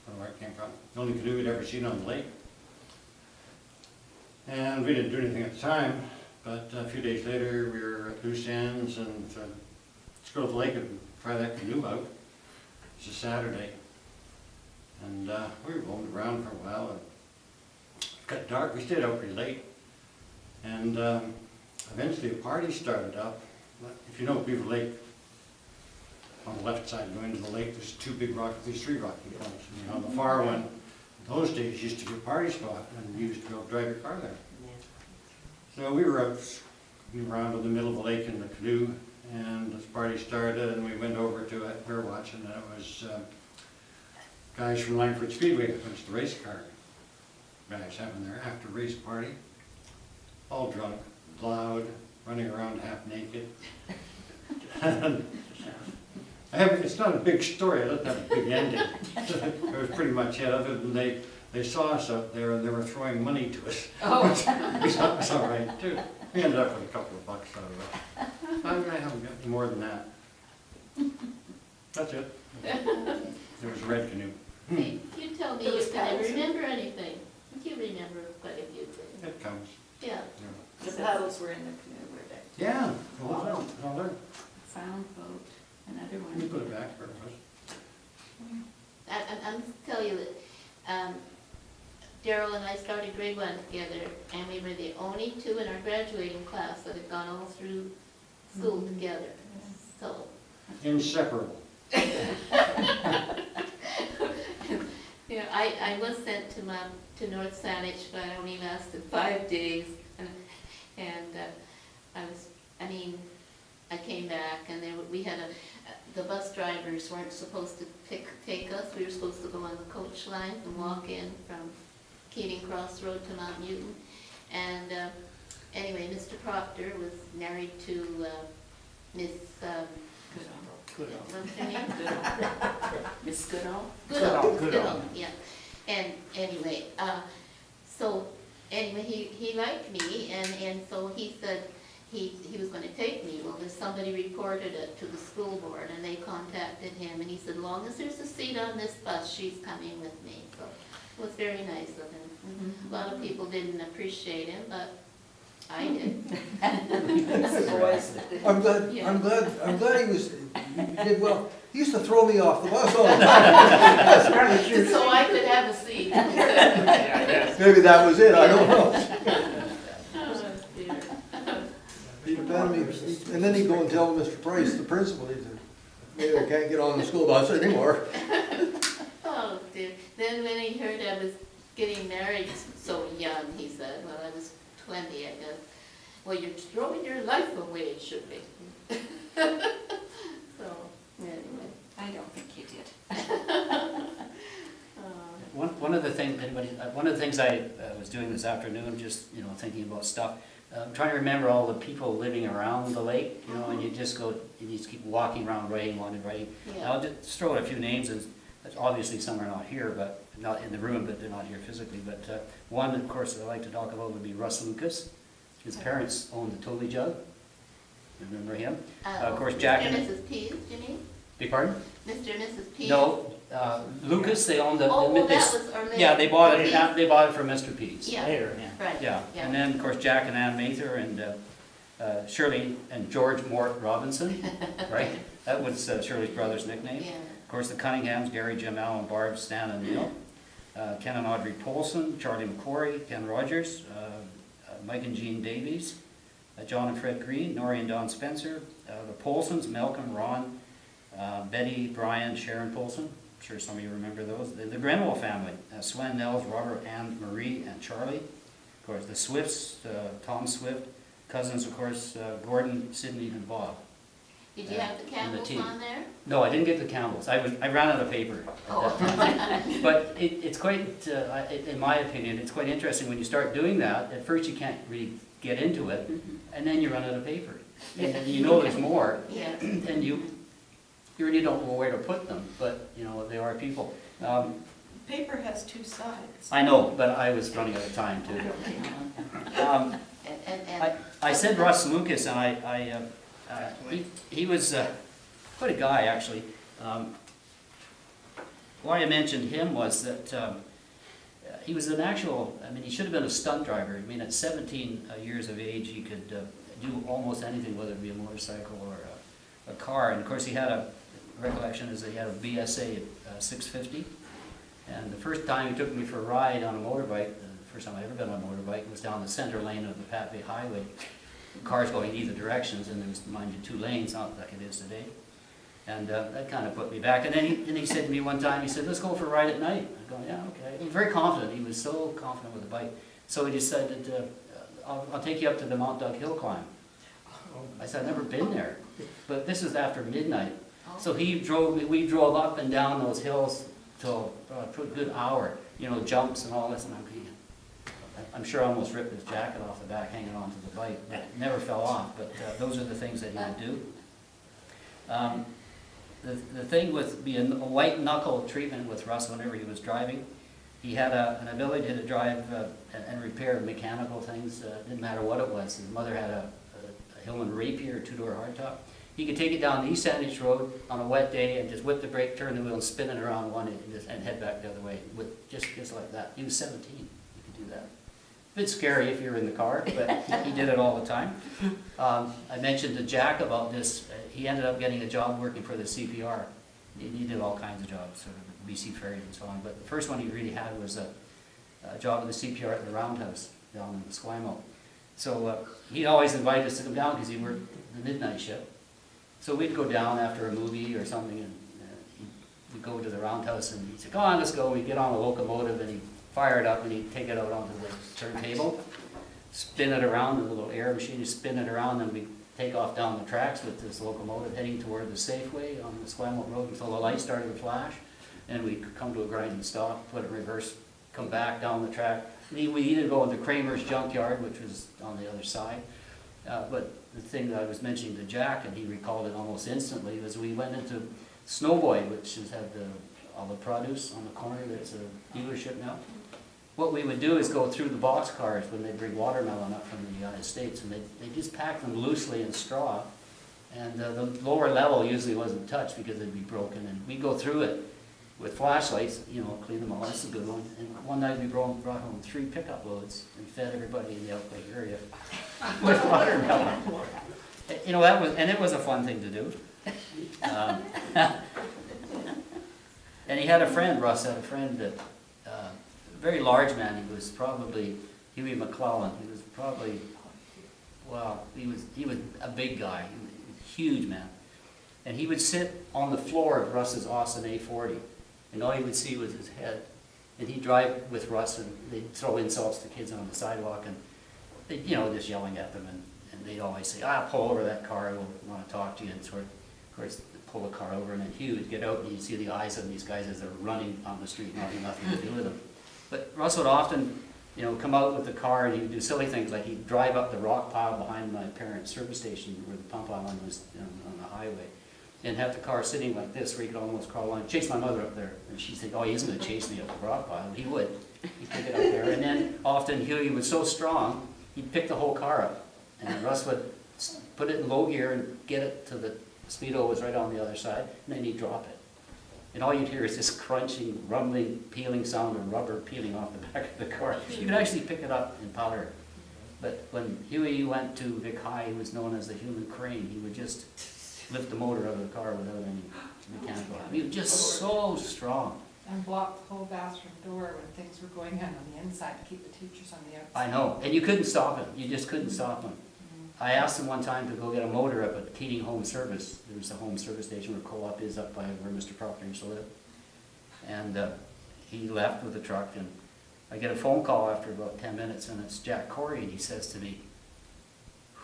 know where it came from. The only canoe we'd ever seen on the lake. And we didn't do anything at the time, but a few days later, we were at loose ends and let's go to the lake and try that canoe out. It's a Saturday. And we were roaming around for a while and it got dark. We stayed out pretty late. And eventually a party started up. If you know Beaver Lake, on the left side going to the lake, there's three rocky points. And on the far one, in those days used to be a party spot and you used to go drive your car there. So we were out, we were around in the middle of the lake in the canoe and this party started and we went over to it, we were watching and it was guys from Langford Speedway, it was the race car guys having their after race party. All drunk, loud, running around half naked. It's not a big story, it doesn't have a big ending. It was pretty much it, other than they saw us up there and they were throwing money to us. oh, We thought it was all right too. We ended up with a couple of bucks out of it. I haven't got any more than that. That's it. There was a red canoe. see, you tell me It was you can never paddles. remember anything. You remember quite a few things. It comes. Yeah. The paddles were in the canoe, were they? Yeah, well done. Sound boat, another You one. put it back where it was. I'm tell you that Daryl and I started grade 1 together, and we were the only two in our graduating class that had gone all through school together. So, Inseparable. you know, I was sent to North Saanich, but I only lasted 5 days, and I came back, and we had the bus drivers weren't supposed to take us. We were supposed to go on the coach line and walk in from Keating Cross Road to Mount Newton. And anyway, Mr. Proctor was married to Miss, what's her name? Miss Goodall? Goodall, Goodall. yeah. And anyway, anyway, he liked me, and so he said he was gonna take me. Well, then somebody reported it to the school board, and they contacted him, and he said, long as there's a seat on this bus, she's coming with me. So it was very nice of him. A lot of people didn't appreciate him, but I did. I'm glad he did well. He used to throw me off the bus all the time. Just so I could have a seat. Maybe that was it, I don't know. Oh, dear. He'd abandon me. And then he'd go and tell Mr. Price, the principal, he said, maybe I can't get on the school bus anymore. Oh, dear. Then when he heard I was getting married so young, he said, well, I was 20, I guess. Well, you're throwing your life away, it should be. So, anyway. I don't think you did. One of the things I was doing this afternoon, just, thinking about stuff, trying to remember all the people living around the lake, and you just keep walking around writing. Yeah. I'll just throw out a few names, and obviously some are not here, but not in the room, but they're not here physically. But one, of course, that I like to talk about would be Russ Lucas. His parents owned the Toby Jug. Remember him? Of course, Jack Mr. and Mrs. Pease, do you mean? Beg pardon? Mr. and Mrs. Pease? No, Lucas, they owned the. Oh, well, they- that was our later. Yeah, they bought Pease. it, they bought it from Mr. Pease. Yeah, Later, yeah. right. Yeah, and then, of course, Jack and Ann Mather and Shirley and George Mort Robinson, right? That was Shirley's brother's nickname. Yeah. Of course, the Cunninghams, Gary, Jim Allen, Barb, Stan, and Neil. Ken and Audrey Polson, Charlie McCory, Ken Rogers, Mike and Jean Davies, John and Fred Green, Nori and Don Spencer, the Polsons, Malcolm, Ron, Betty, Brian, Sharon Polson. I'm sure some of you remember those. The Grenwell family, Swen, Nels, Robert, Ann, Marie, and Charlie. Of course, the Swifts, Tom Swift, cousins, of course, Gordon, Sidney, and Bob. Did you have the Campbells team. on there? No, I didn't get the Campbells. I ran out of paper at that time. But it's quite, in my opinion, it's quite interesting when you start doing that. At first, you can't really get into it, and then you run out of paper. And then you know there's more, Yeah. and you really don't know where to put them, but, they are people. Paper has two sides. I know, but I was running out of time, too. I said Russ Lucas, and he was quite a guy, actually. Why I mentioned him was that he was he should have been a stunt driver. At 17 years of age, he could do almost anything, whether it be a motorcycle or a car. And of course, he had a recollection is that he had a BSA 650. And the first time he took me for a ride on a motorbike, the first time I ever been on a motorbike, was down the center lane of the Pat Bay Highway. Cars going either directions, and there was, mind you, 2 lanes, not like it is today. And that kind of put me back. And then he said to me one time, he said, let's go for a ride at night. I'm going, yeah, okay. He was very confident. He was so confident with the bike. So he decided, I'll take you up to the Mount Doug Hill climb. I said, I've never been there. But this was after midnight. So we drove up and down those hills till a good hour, jumps and all this. And I'm sure I almost ripped his jacket off the back hanging onto the bike. It never fell off, but those are the things that he would do. The thing with being a white knuckle treatment with Russ whenever he was driving, he had an ability to drive and repair mechanical things. Didn't matter what it was. His mother had a Hillman Rapier 2-door hardtop. He could take it down the East Sandwich Road on a wet day and just whip the brake, turn the wheel, and spin it around one end and head back the other way, with just like that. He was 17. He could do that. A bit scary if you're in the car, but he did it all the time. I mentioned to Jack about this. He ended up getting a job working for the CPR. He did all kinds of jobs, sort of BC Ferries and so on. But the first one he really had was a job with the CPR at the Roundhouse down in Esquimalt. So he'd always invite us to come down because he worked the midnight shift. So we'd go down after a movie or something, and we'd go to the Roundhouse, and he'd say, "Come on, let's go." We'd get on a locomotive, and he'd fire it up, and he'd take it out onto the turntable, spin it around, the little air machine, he'd spin it around, and we'd take off down the tracks with this locomotive heading toward the Safeway on the Esquimalt Road until the lights started to flash. And we'd come to a grinding stop, put it in reverse, come back down the track. We'd either go into Kramer's junkyard, which was on the other side, but the thing that I was mentioning to Jack, and he recalled it almost instantly, was we went into Snowboy, which has had all the produce on the corner. That's a dealership now. what we would do is go through the boxcars when they bring watermelon up from the United States, and they just pack them loosely in straw. And the lower level usually wasn't touched because they'd be broken, and we'd go through it with flashlights, you know, clean them all, that's a good one. And one night we brought home 3 pickup loads and fed everybody in the Elk area with watermelon. You know, and it was a fun thing to do. And he had a friend, Russ had a friend that, very large man, he was probably Huey McClellan. He was probably, well, he was a big guy, he was a huge man. And he would sit on the floor of Russ's Austin A40, and all he would see was his head. And he'd drive with Russ, and they'd throw insults to kids on the sidewalk, and they, you know, just yelling at them, and they'd always say, pull over that car, I want to talk to you, and sort of course, pull the car over, and then Hugh would get out, and you'd see the eyes of these guys as they're running on the street, having nothing to do with them. But Russ would often, you know, come out with the car, and he would do silly things, like he'd drive up the rock pile behind my parents' service station, where the pump island was, you know, on the highway, and have the car sitting like this, where he could almost crawl on, chase my mother up there, and she'd think, oh, he isn't going to chase me up the rock pile. He would. He'd pick it up there, and then often Huey was so strong, he'd pick the whole car up, and Russ would put it in low gear and get it to the Speedo was right on the other side, and then he'd drop it. And all you'd hear is this crunching, rumbling, peeling sound of rubber peeling off the back of the car. You could actually pick it up and powder it. But when Huey went to Vic High, he was known as the human crane. He would just lift the motor out of the car without any mechanical help. He was just so strong. And block the whole bathroom door when things were going on the inside to keep the teachers on the outside. I know, and you couldn't stop him. You just couldn't stop him. I asked him one time to go get a motor up at Keating Home Service. There was a home service station where Co-op is up by where Mr. Proctor used to live. And he left with the truck, and I get a phone call after about 10 minutes, and it's Jack Corey, and he says to me,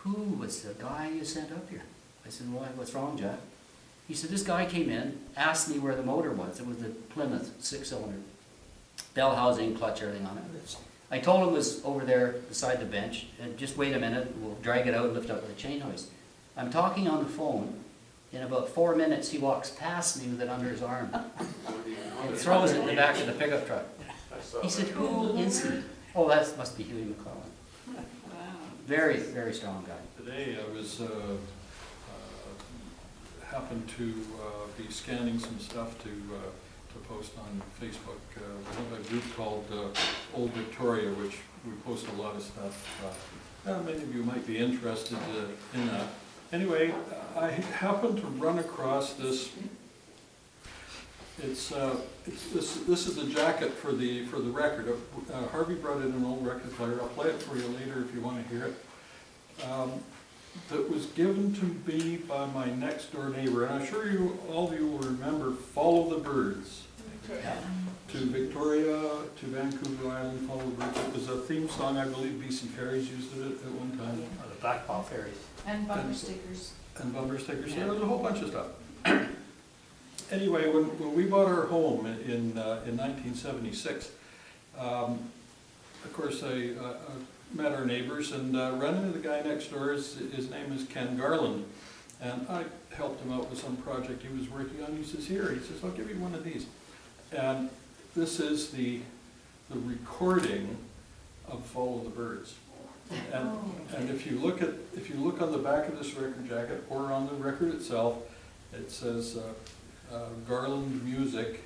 "Who was the guy you sent up here?" I said, "Why, what's wrong, Jack?" He said, "This guy came in, asked me where the motor was." It was the Plymouth 6-cylinder, bell housing, clutch, everything on it. I told him it was over there beside the bench, and just wait a minute, we'll drag it out and lift up with a chain hoist. I'm talking on the phone. In about 4 minutes, he walks past me with it under his arm and throws it in the back of the pickup truck. He said, "Who is he?" Oh, that must be Huey McClellan. Very, very strong guy. Today I was, happened to be scanning some stuff to post on Facebook. We have a group called Old Victoria, which we post a lot of stuff. Many of you might be interested in that. Anyway, I happened to run across this. This is a jacket for the record. Harvey brought in an old record player. I'll play it for you later if you want to hear it. That was given to me by my next door neighbor, and I'm sure all of you will remember "Follow the Birds." To Victoria, to Vancouver Island, "Follow the Birds." It was a theme song. I believe BC Ferries used it at one time. Oh, the Black Ball Ferries. And bumper stickers. And bumper stickers. Yeah, there was a whole bunch of stuff. Anyway, when we bought our home in 1976, of course I met our neighbors and ran into the guy next door. His name is Ken Garland, and I helped him out with some project he was working on. He says, "Here," he says, "I'll give you one of these." And this is the recording of "Follow the Birds." And if you look on the back of this record jacket or on the record itself, it says Garland Music,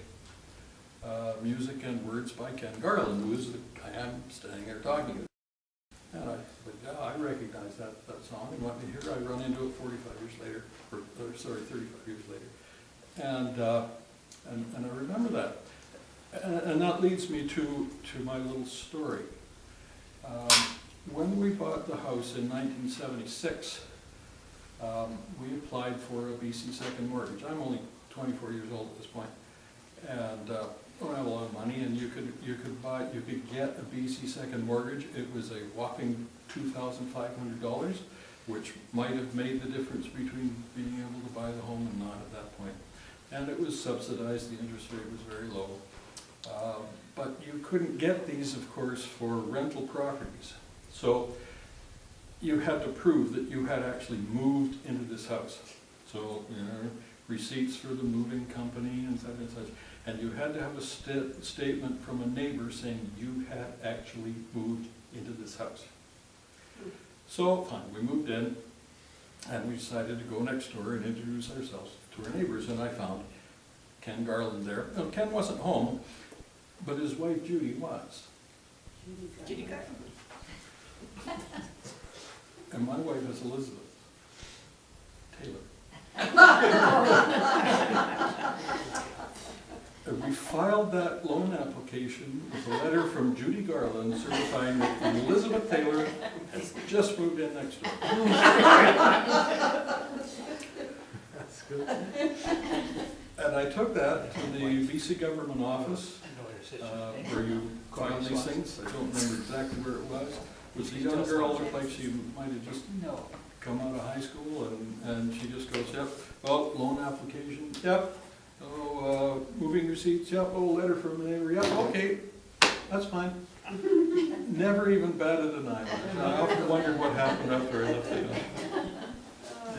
music and words by Ken Garland, who is the guy I'm standing here talking to. And I said, "Yeah, I recognize that song." And here I run into it 45 years later, or 35 years later, and I remember that. And that leads me to my little story. When we bought the house in 1976, we applied for a BC second mortgage. I'm only 24 years old at this point, and don't have a lot of money. And you could get a BC second mortgage. It was a whopping $2,500, which might have made the difference between being able to buy the home and not at that point. And it was subsidized. The interest rate was very low. But you couldn't get these, of course, for rental properties. So you had to prove that you had actually moved into this house. So, receipts for the moving company and such and such. and you had to have a statement from a neighbor saying you had actually moved into this house. So, fine, we moved in, and we decided to go next door and introduce ourselves to our neighbors, and I found Ken Garland there. Now, Ken wasn't home, but his wife Judy was. Judy Garland. And my wife is Elizabeth Taylor. And we filed that loan application with a letter from Judy Garland certifying that Elizabeth Taylor has just moved in next door. That's good. And I took that to the BC government office, where you file these things. I don't remember exactly where it was. It was a young girl, looked like she might have just come out of high school, and she just goes, yep, oh, loan application, yep. Oh, moving receipts, yep, oh, letter from the neighbor, yep, okay, that's fine. Never even batted an eyelid. I often wondered what happened after I left the house.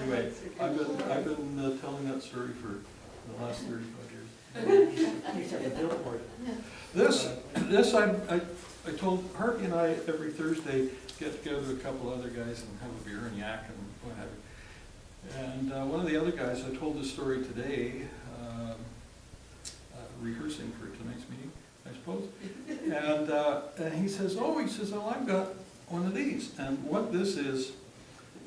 Anyway, I've been telling that story for the last 35 years. You have a billboard. This I told Harvey and I every Thursday get together with a couple other guys and have a beer and yak and what have you. And one of the other guys, I told this story today, rehearsing for tonight's meeting, I suppose. And he says, oh, I've got one of these. And what this is,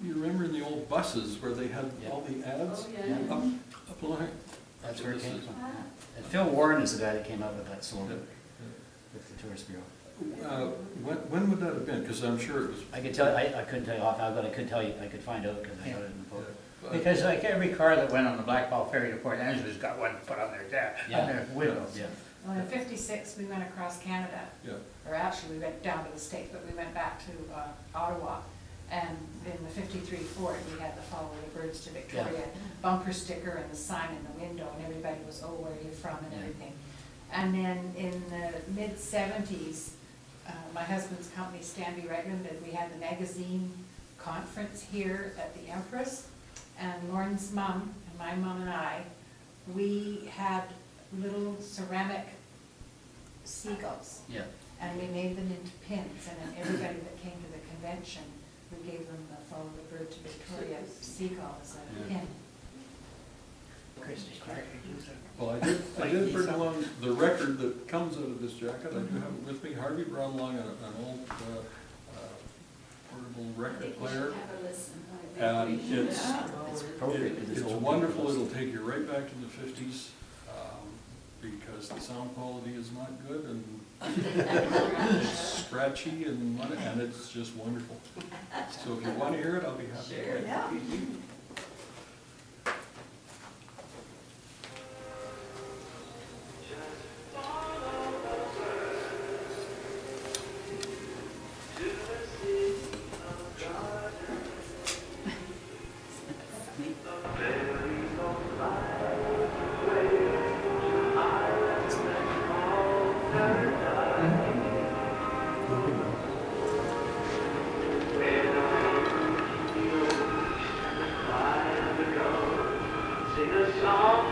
you remember in the old buses where they had all the ads? Up along. That's where it came from. And Phil Warren is the guy that came up with that slogan with the Tourist Bureau. When would that have been? Because I'm sure it was. I could tell, I couldn't tell you offhand, but I could tell you, I could find out because I got it in the book. Because like every car that went on the Blackball Ferry to Port Angeles got one put on their dash, on their windows. Yeah. Well, in '56, we went across Canada, Yeah. or actually, we went down to the States, but we went back to Ottawa. And in the '53 Ford, we had the Follow the Birds to Victoria bumper sticker and the sign in the window, and everybody was, oh, where are you from, and everything. And then in the mid-'70s, my husband's company, Stanley Redmond, and we had the magazine conference here at the Empress. And Lauren's mom, and my mom and I, we had little ceramic seagulls. Yeah. And we made them into pins, and then everybody that came to the convention, we gave them the Follow the Bird to Victoria seagull as a pin. Christy Clark, you use it. Well, I did bring along the record that comes out of this jacket. I do have it with me. Harvey brought along an old portable record player. And it's wonderful. It'll take you right back to the 50s because the sound quality is not good and it's scratchy and it's just wonderful. So if you want to hear it, I'll be happy to play it. Yeah. Follow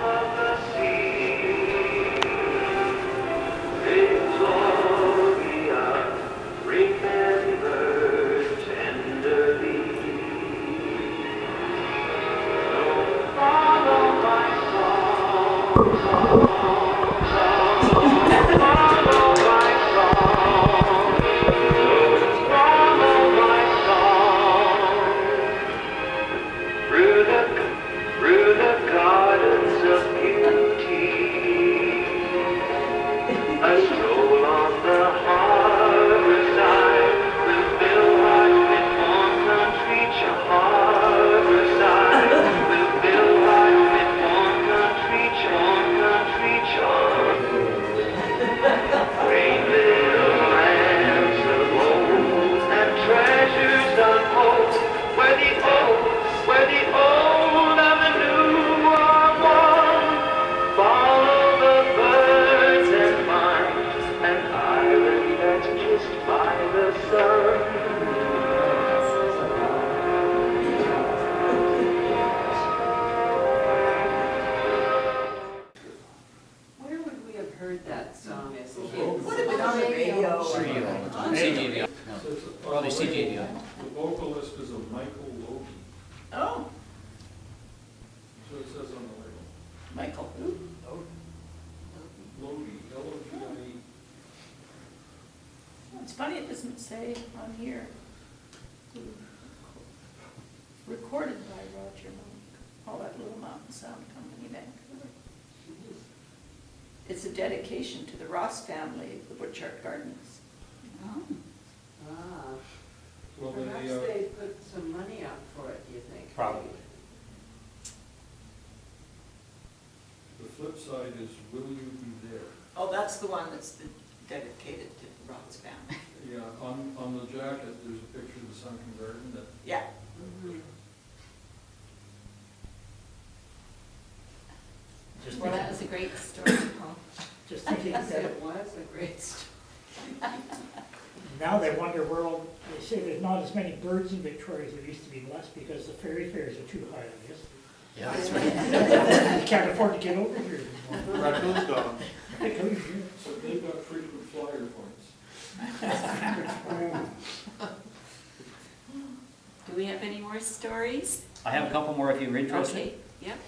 that song as a Oh, kid. What about on the radio? Radio all the time. CJVO, no, Says, probably CJVO. The vocalist is a Michael Logie, Oh, so it says on the label. Michael, who? Logie, L-O-G-I-E. It's funny it doesn't say on here. who Recorded by Roger Monk, all that Little Mountain Sound Company, Vancouver. It's a dedication to the Ross family, the Butchart Gardens. Ah, Well, perhaps the, they put some money up for it, do you think? Probably. the flip side is, will you be there? Oh, that's the one that's dedicated to the Ross family. Yeah, on the jacket, there's a picture of the sunken garden that, Yeah. Just Well, that thinking, was a great story, Paul. just thinking Yes, that it was a great story. now they wonder where all, they say there's not as many birds in Victoria as there used to be less because the ferry fares are too high, I guess. Yeah, that's right. You can't afford to get over here anymore. Raccoon's gone. so they've got frequent flyer points. Do we have any more stories? I have a couple more if you're interested. Okay, yep.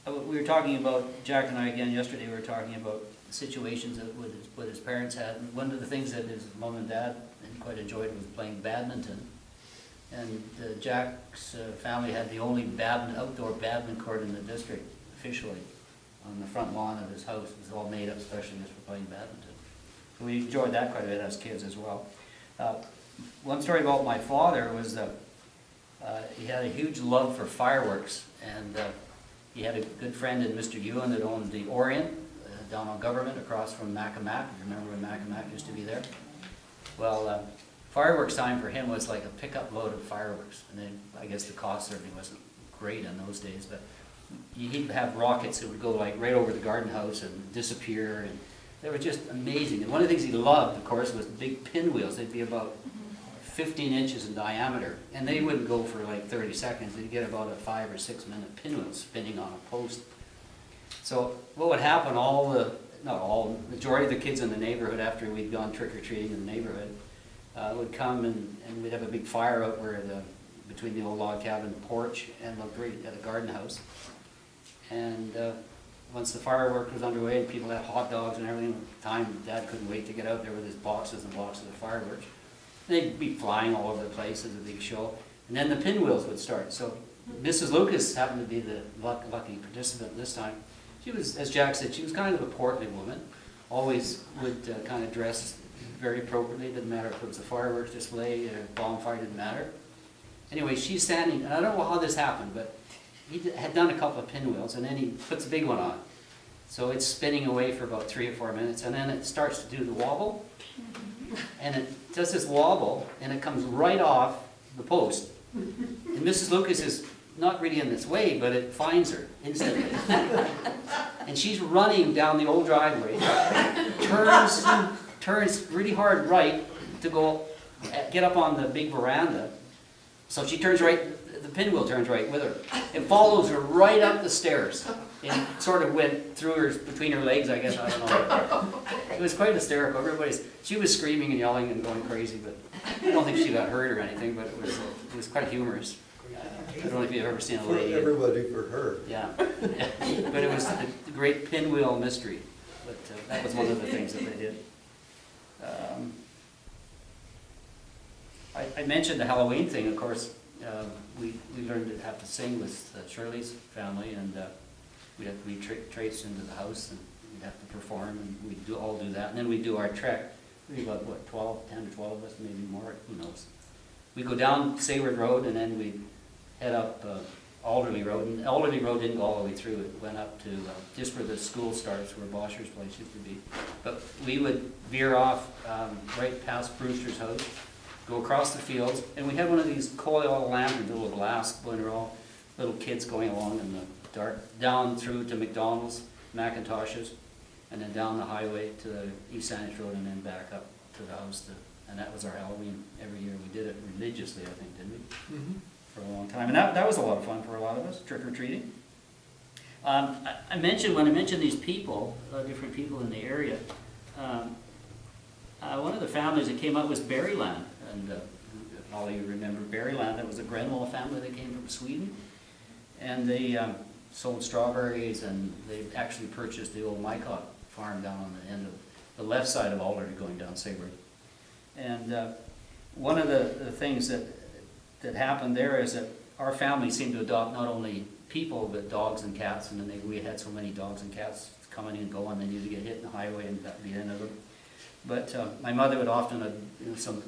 We were talking about, Jack and I again yesterday, we were talking about situations that with his parents had. And one of the things that his mom and dad quite enjoyed was playing badminton. And Jack's family had the only outdoor badminton court in the district officially on the front lawn of his house. It was all made up especially just for playing badminton. So we enjoyed that quite a bit as kids as well. One story about my father was he had a huge love for fireworks, and he had a good friend in Mr. Ewan that owned the Orient down on Government across from Mackamack. If you remember when Mackamack used to be there? Well, fireworks time for him was like a pickup load of fireworks, and then I guess the cost certainly wasn't great in those days, but he'd have rockets that would go like right over the garden house and disappear, and they were just amazing. And one of the things he loved, of course, was big pinwheels. They'd be about 15 inches in diameter, and they wouldn't go for like 30 seconds. They'd get about a 5 or 6 minute pinwheel spinning on a post. So what would happen, majority of the kids in the neighborhood, after we'd gone trick-or-treating in the neighborhood, would come and we'd have a big fire out between the old log cabin porch and the garden house. And once the firework was underway and people had hot dogs and everything, at the time Dad couldn't wait to get out there with his boxes and boxes of fireworks. They'd be flying all over the place as a big show. And then the pinwheels would start. So Mrs. Lucas happened to be the lucky participant this time. She was, as Jack said, she was kind of a portly woman. Always would kind of dress very appropriately. Didn't matter if it was a fireworks display or a bonfire, didn't matter. Anyway, she's standing, and I don't know how this happened, but he had done a couple of pinwheels, and then he puts a big one on. So it's spinning away for about 3 or 4 minutes, and then it starts to do the wobble. And it does this wobble, and it comes right off the post. And Mrs. Lucas is not really in its way, but it finds her instantly. And she's running down the old driveway, turns really hard right to go get up on the big veranda. So she turns right, the pinwheel turns right with her. It follows her right up the stairs. And sort of went through her, between her legs, I guess, I don't know. It was quite hysterical. She was screaming and yelling and going crazy, but I don't think she got hurt or anything, but it was quite humorous. I don't know if you've ever seen a For lady. everybody, for her. Yeah. But it was the great pinwheel mystery. But that was one of the things that they did. I mentioned the Halloween thing, of course. We learned to have to sing with Shirley's family, and we'd have to be traced into the house, and we'd have to perform, and we'd all do that. And then we'd do our trek. We'd be about, 10 or 12 of us, maybe more, who knows. We'd go down Sayward Road, and then we'd head up Alderley Road. And Alderley Road didn't go all the way through. It went up to just where the school starts, where Bosher's place used to be. But we would veer off right past Brewster's house, go across the fields, and we had one of these coal oil lanterns, little glass, when we were all little kids going along in the dark, down through to McDonald's, Macintosh's, and then down the highway to the East Saanich Road, and then back up to the house. And that was our Halloween every year. We did it religiously, I think, didn't we? Mm-hmm. For a long time. And that was a lot of fun for a lot of us, trick-or-treating. I mentioned, when I mentioned these people, different people in the area, one of the families that came up was Berryland, and all of you remember Berryland. That was a Grenwall family that came from Sweden, and they sold strawberries, and they actually purchased the old Mycott farm down on the end of the left side of Alderty going down Saybrook. And one of the things that happened there is that our family seemed to adopt not only people, but dogs and cats, and then we had so many dogs and cats coming and going, they needed to get hit in the highway, and that would be the end of them. But my mother would often, some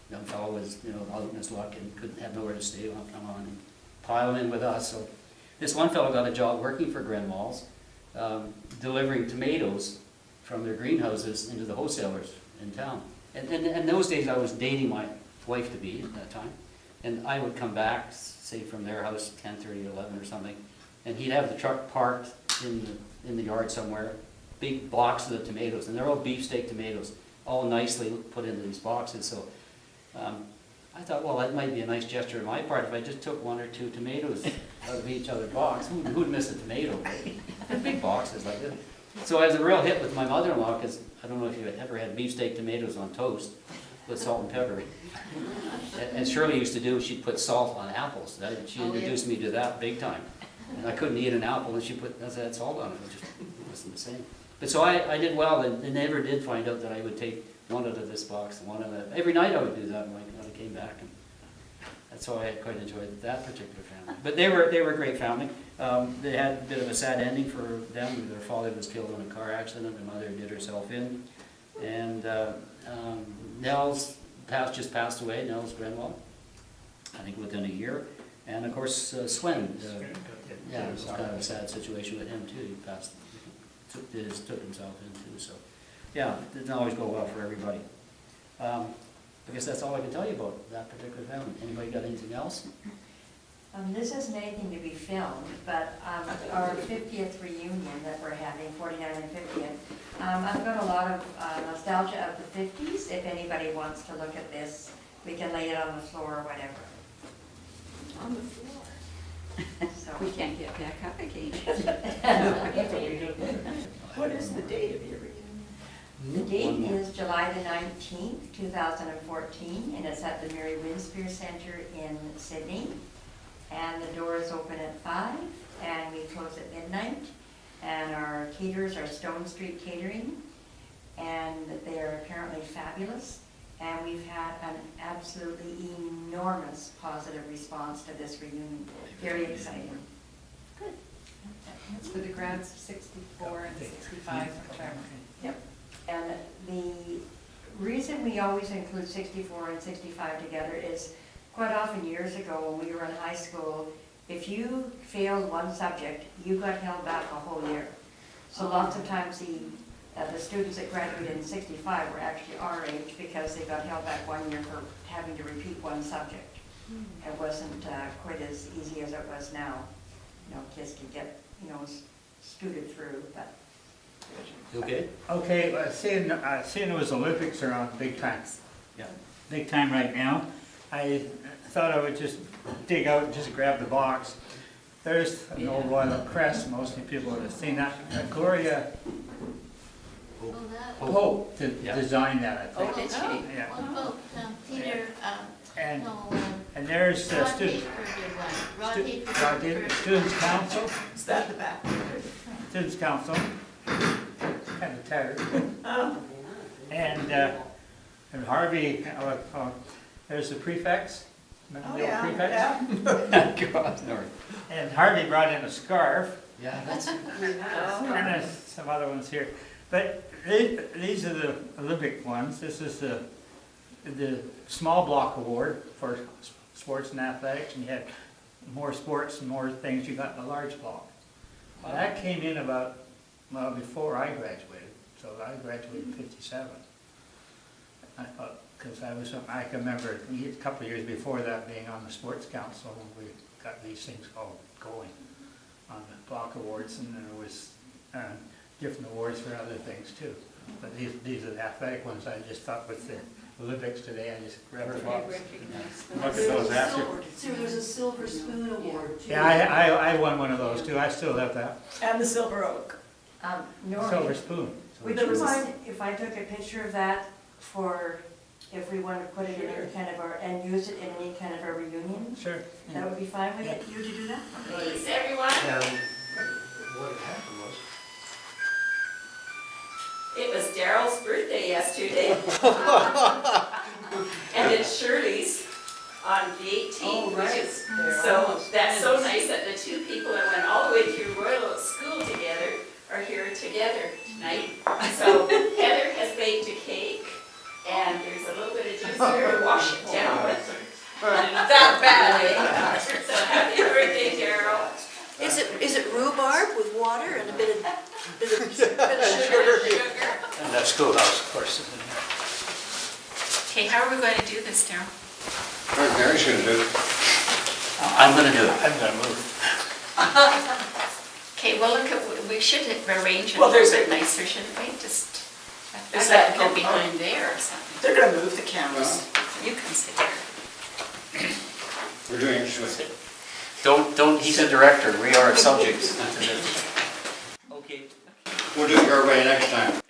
young fellow was, out in his luck and couldn't have nowhere to stay, would come on and pile in with us. So this one fellow got a job working for Grenwalls, delivering tomatoes from their greenhouses into the wholesalers in town. And in those days, I was dating my wife-to-be at that time, and I would come back, say from their house, 10:30, 11 or something, and he'd have the truck parked in the yard somewhere, big boxes of tomatoes, and they're all beefsteak tomatoes, all nicely put into these boxes. So I thought, well, that might be a nice gesture on my part if I just took 1 or 2 tomatoes out of each other box. Who'd miss a tomato? They're big boxes like this. So I was a real hit with my mother-in-law, because I don't know if you ever had beefsteak tomatoes on toast with salt and pepper. And Shirley used to do, she'd put salt on apples. She introduced me to that big time. And I couldn't eat an apple and she put that salt on it. It just wasn't the same. But so I did well, and they never did find out that I would take one out of this box, one out of that. Every night I would do that when I came back. And that's how I quite enjoyed that particular family. But they were a great family. They had a bit of a sad ending for them. Their father was killed in a car accident. Their mother did herself in. And Nels just passed away, Nels Grenwall, I think within a year. And of course, Swen, it was kind of a sad situation with him too. He took himself in too. So yeah, it didn't always go well for everybody. I guess that's all I can tell you about that particular family. Anybody got anything else? This isn't anything to be filmed, but our 50th reunion that we're having, 49 and 50th, I've got a lot of nostalgia of the 50s. If anybody wants to look at this, we can lay it on the floor or whatever. On the floor. So We can't get back up again. what is the date of your reunion? The date is July the 19th, 2014, and it's at the Mary Winspear Center in Sydney. And the doors open at 5, and we close at midnight. And our caterers are Stone Street Catering, and they are apparently fabulous. And we've had an absolutely enormous positive response to this reunion. Very exciting. Good. It's for the grads of 64 and 65, whichever. Yep. And the reason we always include 64 and 65 together is quite often years ago when we were in high school, if you failed one subject, you got held back a whole year. So lots of times the students that graduated in 65 were actually our age because they got held back 1 year for having to repeat one subject. It wasn't quite as easy as it was now. Kids could get, scooted through, but. Okay? Okay, seeing it was Olympics are on big time. Yeah. Big time right now. I thought I would just dig out and just grab the box. There's an old Royal Crest, mostly people would have seen that. Gloria that. Pope Yeah. designed that, I Oh, think. did she? Yeah. What about Peter, And, no, and there's Rod student, Hayford did one. Rod stu- Hayford. Students' Council, Is that the back? Students' Council, kind of tattered. And Harvey, there's the prefects. Remember the old prefects? God, no. And Harvey brought in a scarf, Yeah, that's, and there's some other ones here. But these are the Olympic ones. This is the small block award for sports and athletics, and you had more sports and more things you got in the large block. Well, that came in before I graduated, so I graduated in '57. I thought, because I can remember a couple of years before that being on the sports council when we got these things all going on the block awards, and there was different awards for other things too. But these are the athletic ones. I just thought with the Olympics today, I just grabbed the box. Look at those after. So there's a silver spoon award too. Yeah, I won one of those too, I still have that, And the silver oak. silver Noreen, spoon. would There you was a- mind if I took a picture of that for, if we wanted to put it in any kind of our, and use it in any kind of our reunion? Sure. That would be fine with you to do that? Please, everyone. What had happened was, It was Daryl's birthday yesterday. And it's Shirley's on the 18th. Oh, right. Which is, so that's so nice that the two people that went all the way through Royal Oak School together are here together tonight. So Heather has baked a cake, and there's a little bit of juice here to wash it down with. That bad, eh? So happy birthday, Daryl. Is it rhubarb with water and a bit of sugar? Sugar. And that schoolhouse, of course. Okay, how are we going to do this, Darryl? Mary's gonna do it. I'm gonna do it. I'm gonna move. Okay, well, look, we should arrange it a Well, little there's bit a- nicer, shouldn't we? Just, Is I'd that- like to go behind there or something. They're gonna move the cameras. You can sit there. We're doing it with Don't, he's a director, we are subjects. Okay. We'll do it your way next time.